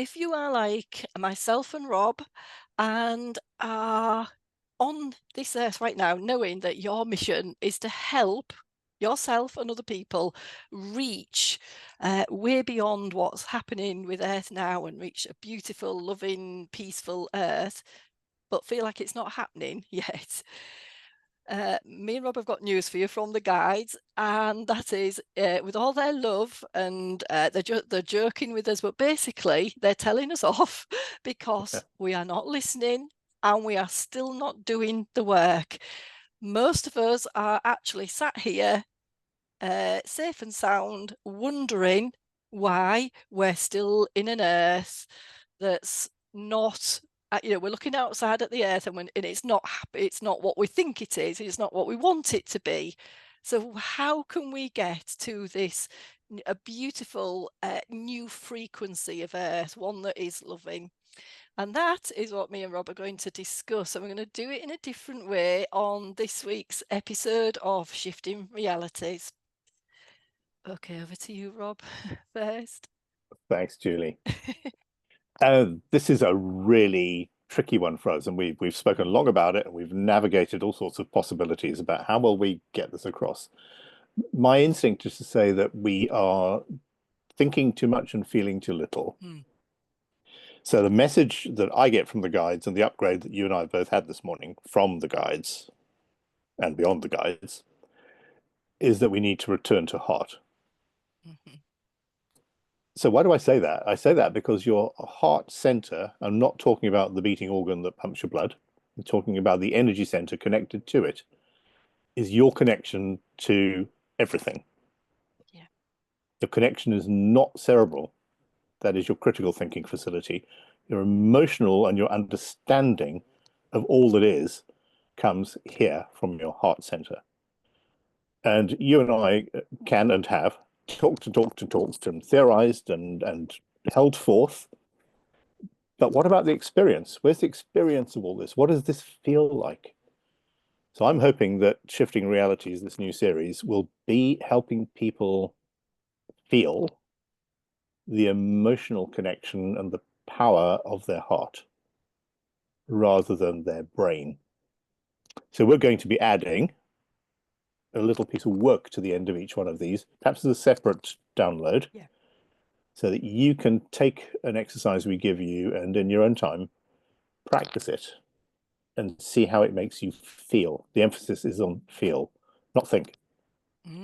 if you are like myself and Rob and are on this earth right now, knowing that your mission is to help yourself and other people reach way beyond what's happening with Earth now and reach a beautiful, loving, peaceful Earth, but feel like it's not happening yet. Me and Rob have got news for you from the guides, and that is, with all their love and they're joking with us, but basically they're telling us off Yeah. because we are not listening and we are still not doing the work. Most of us are actually sat here, safe and sound, wondering why we're still in an Earth that's not. We're looking outside at the Earth, and it's not happy. It's not what we think it is. It's not what we want it to be. So how can we get to this a beautiful new frequency of Earth, one that is loving? And that is what me and Rob are going to discuss. And we're going to do it in a different way on this week's episode of Shifting Realities. Okay, over to you, Rob, first. Thanks, Julie. This is a really tricky one for us, and we've spoken long about it, and we've navigated all sorts of possibilities about how will we get this across. My instinct is to say that we are thinking too much and feeling too little. Hmm. So the message that I get from the guides and the upgrade that you and I both had this morning from the guides and beyond the guides is that we need to return to heart. Mhm. So why do I say that? I say that because your heart center, I'm not talking about the beating organ that pumps your blood. I'm talking about the energy center connected to it, is your connection to everything. Yeah. Your connection is not cerebral. That is your critical thinking facility. Your emotional and your understanding of all that is comes here from your heart center. And you and I can and have talked and theorized and held forth. But what about the experience? Where's the experience of all this? What does this feel like? So I'm hoping that Shifting Realities, this new series, will be helping people feel the emotional connection and the power of their heart rather than their brain. So we're going to be adding a little piece of work to the end of each one of these, perhaps as a separate download, Yeah. so that you can take an exercise we give you and in your own time practice it and see how it makes you feel. The emphasis is on feel, not think.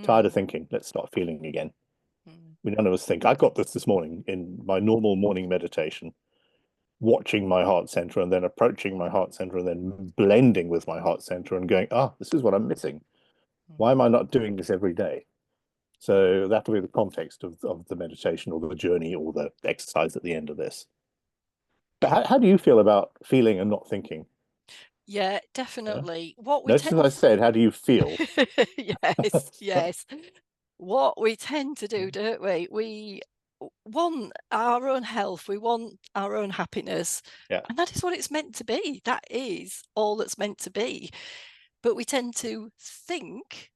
Tired Mm. of thinking. Let's start feeling again. Mm. We none of us think. I got this morning in my normal morning meditation, watching my heart center and then approaching my heart center and then blending with my heart center and going, this is what I'm missing. Why am I not doing this every day? So that'll be the context of the meditation or the journey or the exercise at the end of this. But how do you feel about feeling and not thinking? Yeah, Yeah. definitely. What we Notice tend I said, how do you feel? Yes, yes. What we tend to do, don't we? We want our own health, we want our own happiness, Yeah. and that is what it's meant to be. That is all that's meant to be. But we tend to think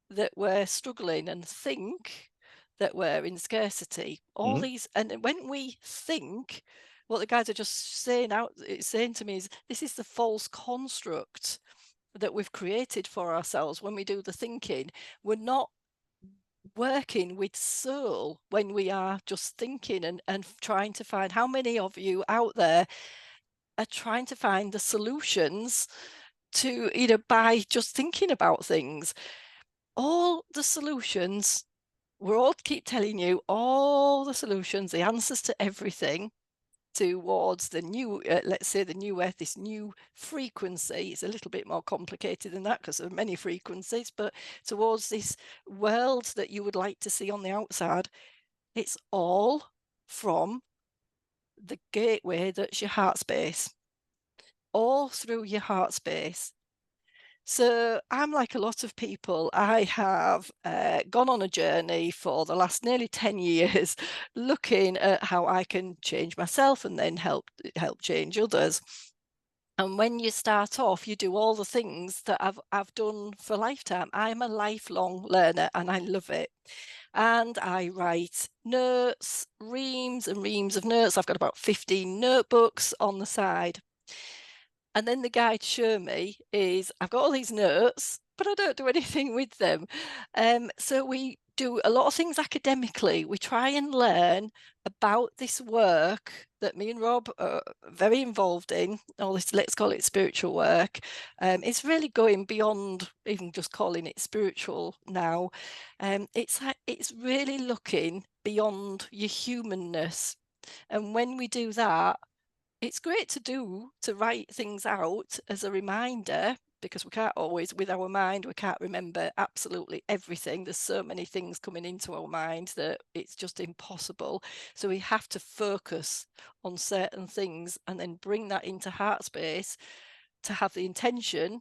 that we're struggling and think that we're in scarcity. All Mhm. these, and when we think, what the guys are just saying to me is this is the false construct that we've created for ourselves when we do the thinking. We're not working with soul when we are just thinking and trying to find. How many of you out there are trying to find the solutions to, by just thinking about things? All the solutions, we're all keep telling you all the solutions, the answers to everything towards the new, let's say the new Earth, this new frequency. It's a little bit more complicated than that because there are many frequencies, but towards this world that you would like to see on the outside, it's all from the gateway that's your heart space, all through your heart space. So I'm like a lot of people. I have gone on a journey for the last nearly 10 years, looking at how I can change myself and then help change others. And when you start off, you do all the things that I've done for a lifetime. I'm a lifelong learner and I love it. and I write notes, reams and reams of notes. I've got about 15 notebooks on the side. And then the guide show me is I've got all these notes, but I don't do anything with them. So we do a lot of things academically. We try and learn about this work that me and Rob are very involved in, all this, let's call it spiritual work. It's really going beyond even just calling it spiritual now. It's really looking beyond your humanness. And when we do that, it's great to write things out as a reminder, because we can't always, with our mind, we can't remember absolutely everything. There's so many things coming into our mind that it's just impossible. So we have to focus on certain things and then bring that into heart space to have the intention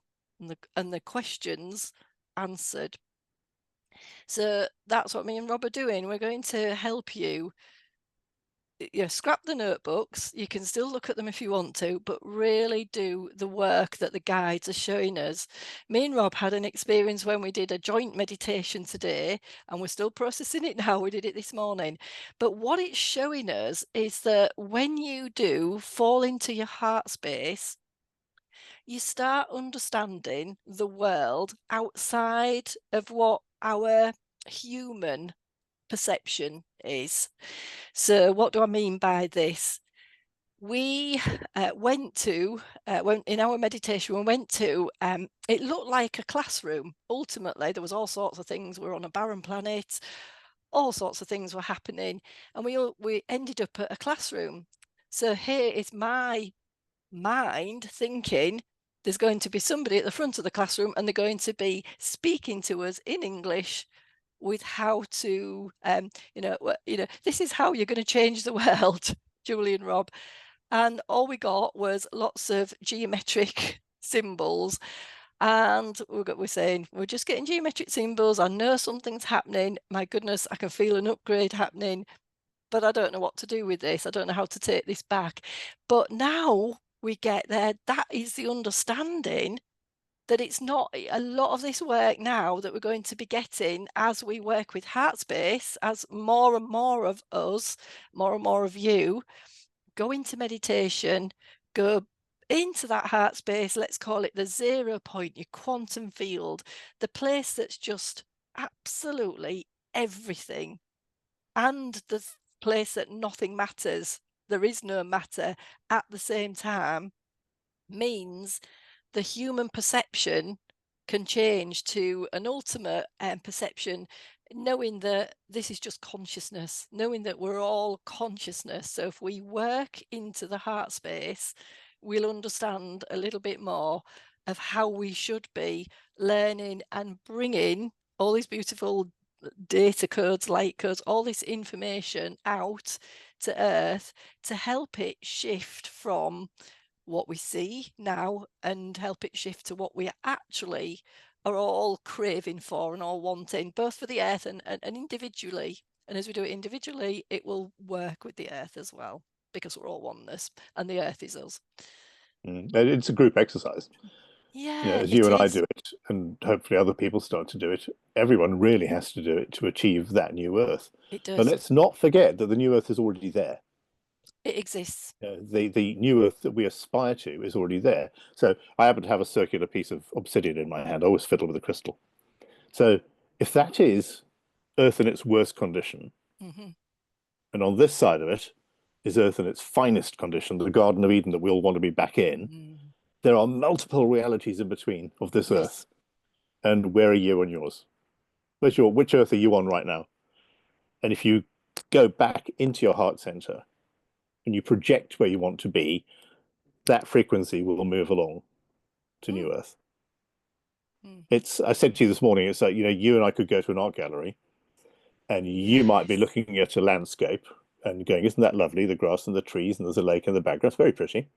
and the questions answered. So that's what me and Rob are doing. We're going to help you, scrap the notebooks. You can still look at them if you want to, but really do the work that the guides are showing us. Me and Rob had an experience when we did a joint meditation today, and we're still processing it now. We did it this morning. But what it's showing us is that when you do fall into your heart space, you start understanding the world outside of what our human perception is. So what do I mean by this? We went in our meditation, we went to, it looked like a classroom. Ultimately, there was all sorts of things. We're on a barren planet, all sorts of things were happening, and we ended up at a classroom. So here is my mind thinking there's going to be somebody at the front of the classroom and they're going to be speaking to us in English with how to, this is how you're going to change the world, Julie and Rob. And all we got was lots of geometric symbols. And we're saying, we're just getting geometric symbols. I know something's happening. My goodness, I can feel an upgrade happening, but I don't know what to do with this. I don't know how to take this back. But now we get there. That is the understanding that it's not a lot of this work now that we're going to be getting as we work with heart space, as more and more of us, more and more of you go into meditation, go into that heart space, let's call it the 0 point, your quantum field, the place that's just absolutely everything, and the place that nothing matters, there is no matter at the same time, means the human perception can change to an ultimate perception, knowing that this is just consciousness, knowing that we're all consciousness. So if we work into the heart space, we'll understand a little bit more of how we should be learning and bringing all these beautiful data codes, light codes, all this information out to Earth to help it shift from what we see now and help it shift to what we actually are all craving for and all wanting, both for the Earth and individually. And as we do it individually, it will work with the Earth as well, because we're all oneness and the Earth is us. It's a group exercise. Yeah, As you it and I is. do it, and hopefully other people start to do it, everyone really has to do it to achieve that new Earth. It But does. let's not forget that the new Earth is already there. It exists. The new Earth that we aspire to is already there. So I happen to have a circular piece of obsidian in my hand. I always fiddle with a crystal. So if that is Earth in its worst condition, Mm-hmm. and on this side of it is Earth in its finest condition, the Garden of Eden that we all want to be back in, Mm. there are multiple realities in between of this Yes. Earth. And where are you on yours? Which Earth are you on right now? And if you go back into your heart center and you project where you want to be, that frequency will move along to Mm. New Earth. Mm. I said to you this morning, it's like, you and I could go to an art gallery and you might be Yes. looking at a landscape and going, isn't that lovely? The grass and the trees, and there's a lake in the background. It's very pretty.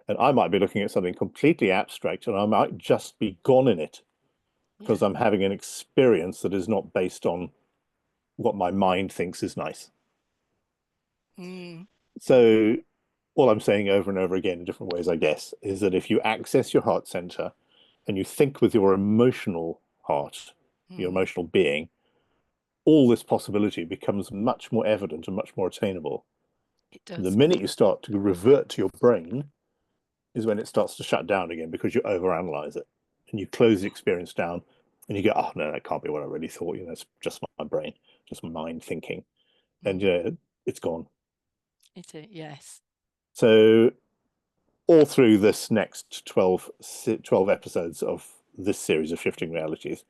And I might be looking at something completely abstract and I might just be gone in it Yeah. because I'm having an experience that is not based on what my mind thinks is nice. Mm. So all I'm saying over and over again in different ways, I guess, is that if you access your heart center and you think with your emotional heart, your Mm. emotional being, all this possibility becomes much more evident and much more attainable. It And the does. minute you start to revert to your brain is when it starts to shut down again, because you overanalyze it and you close the experience down and you go, oh no, that can't be what I really thought. It's just my brain, just mind thinking. And it's gone. It is, yes. So all through this next 12 episodes of this series of shifting realities,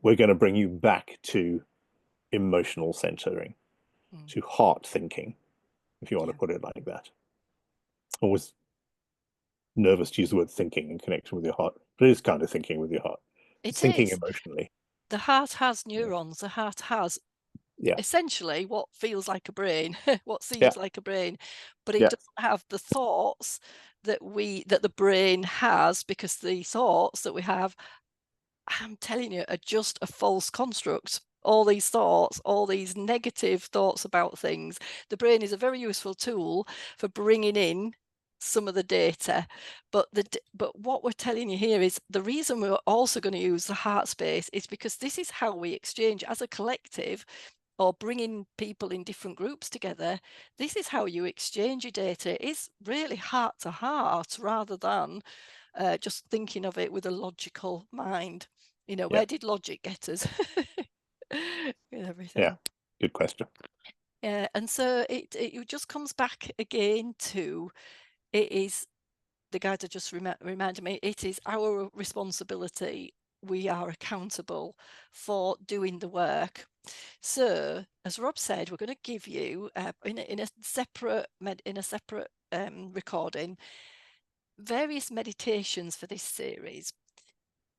we're going to bring you back to emotional centering, to heart thinking, if you want to Yeah. put it like that. Always nervous to use the word thinking in connection with your heart, but it is kind of thinking with your heart. It's It thinking is. emotionally. The heart has neurons. The heart has Yeah. essentially what feels like a brain, what Yeah. seems like a brain, but it Yeah. doesn't have the thoughts that the brain has, because the thoughts that we have, I'm telling you, are just a false construct. All these thoughts, all these negative thoughts about things. The brain is a very useful tool for bringing in some of the data, but but what we're telling you here is the reason we're also going to use the heart space is because this is how we exchange as a collective, or bringing people in different groups together. This is how you exchange your data, is really heart to heart, rather than just thinking of it with a logical mind. Yeah. Where did logic get us? With Yeah. everything. Good question. Yeah, and so it just comes back again to, it is, the guide that just reminded me, it is our responsibility. We are accountable for doing the work. So, as Rob said, we're going to give you in a separate recording various meditations for this series.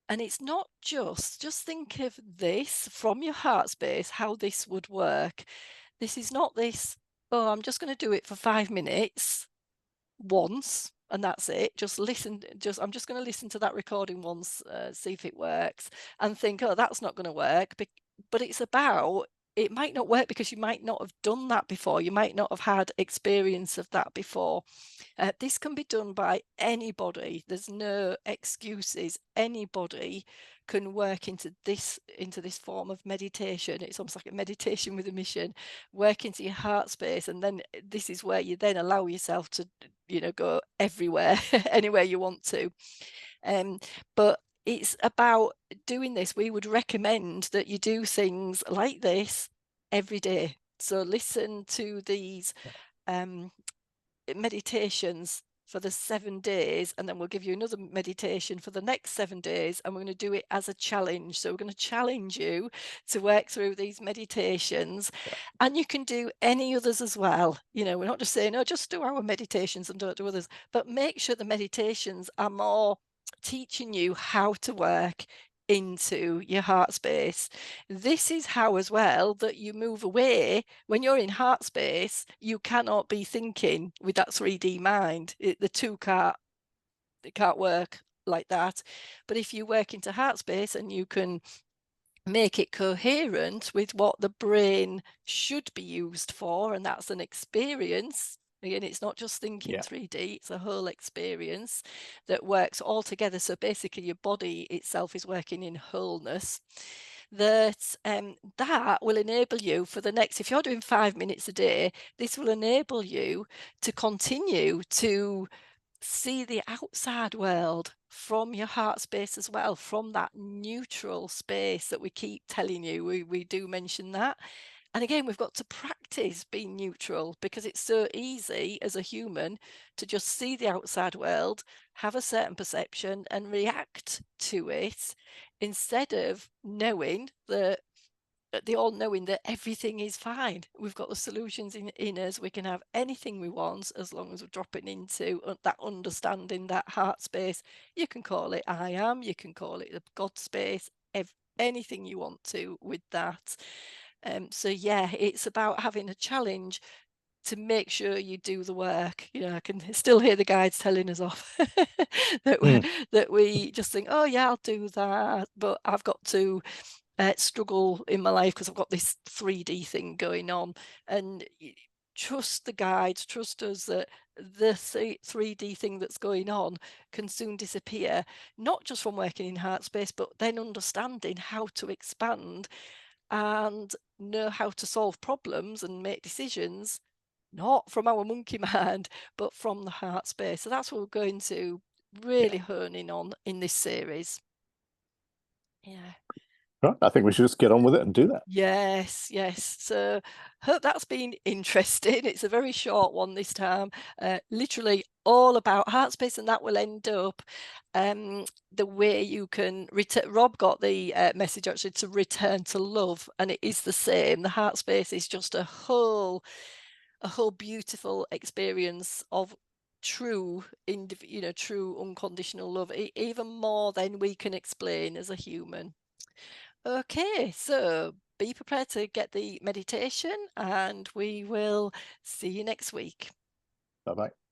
And it's not just think of this from your heart space, how this would work. This is not this, oh, I'm just going to do it for 5 minutes once and that's it. Just listen, I'm just going to listen to that recording once, see if it works, and think, oh, that's not going to work. But it's about, it might not work because you might not have done that before. You might not have had experience of that before. This can be done by anybody. There's no excuses. Anybody can work into this form of meditation. It's almost like a meditation with a mission. Work into your heart space, and then this is where you then allow yourself to, go everywhere, anywhere you want to. But it's about doing this. We would recommend that you do things like this every day. So listen to these meditations for the 7 days, and then we'll give you another meditation for the next 7 days, and we're going to do it as a challenge. So we're going to challenge you to work through these meditations, and you can do any others as well. We're not just saying, oh, just do our meditations and don't do others, but make sure the meditations are more teaching you how to work into your heart space. This is how as well that you move away. When you're in heart space, you cannot be thinking with that 3D mind. The two can't work like that. But if you work into heart space and you can make it coherent with what the brain should be used for, and that's an experience. Again, it's not just thinking Yeah. 3D, it's a whole experience that works all together. So basically your body itself is working in wholeness. That will enable you for the next, if you're doing 5 minutes a day, this will enable you to continue to see the outside world from your heart space as well, from that neutral space that we keep telling you. We do mention that. And again, we've got to practice being neutral, because it's so easy as a human to just see the outside world, have a certain perception and react to it, instead of knowing that, the all knowing that everything is fine. We've got the solutions in us. We can have anything we want as long as we're dropping into that understanding, that heart space. You can call it I am, you can call it the God space, anything you want to with that. So yeah, it's about having a challenge to make sure you do the work. I can still hear the guides telling us off that we just think, oh yeah, I'll do that, but I've got to struggle in my life because I've got this 3D thing going on. And trust the guides, trust us that the 3D thing that's going on can soon disappear, not just from working in heart space, but then understanding how to expand and know how to solve problems and make decisions, not from our monkey mind, but from the heart space. So that's what we're going to Yeah. really hone in on in this series. Yeah. Right. I think we should just get on with it and do that. Yes, yes. So hope that's been interesting. It's a very short one this time. Literally all about heart space, and that will end up the way you can return. Rob got the message actually to return to love, and it is the same. The heart space is just a whole beautiful experience of true unconditional love, even more than we can explain as a human. Okay, so be prepared to get the meditation, and we will see you next week. Bye bye.